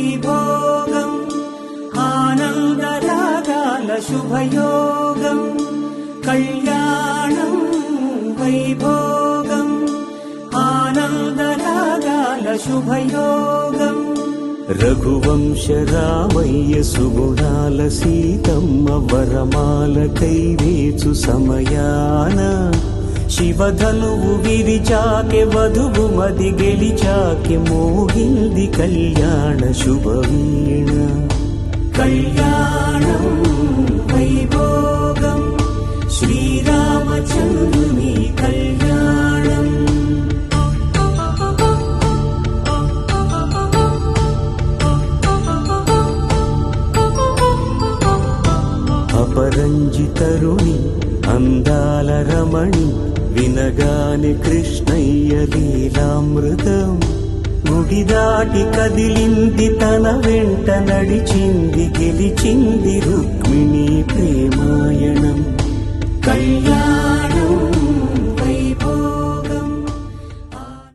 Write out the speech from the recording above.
వైభోగం ఆనందరాగాల శుభయోగం కళ్యాణం వైభోగం ఆనందరాగాల శుభయోగం రఘువంశ రామయ్య సుగుణాల సీతమ్మ వరమాల కైవేచు సమయాన శివధనువు విరిచాకె వధువు మది గెలిచాకె మోగింది కళ్యాణ శుభవీణ కళ్యాణం వైభోగం శ్రీరామచంద్రుని కళ్యాణం అపరంజితరుణి అందాల రమణి వినగాని కృష్ణయ్య లీలామృతం గుడి దాటి కదిలింది తన వెంట నడిచింది గెలిచింది రుక్మిణి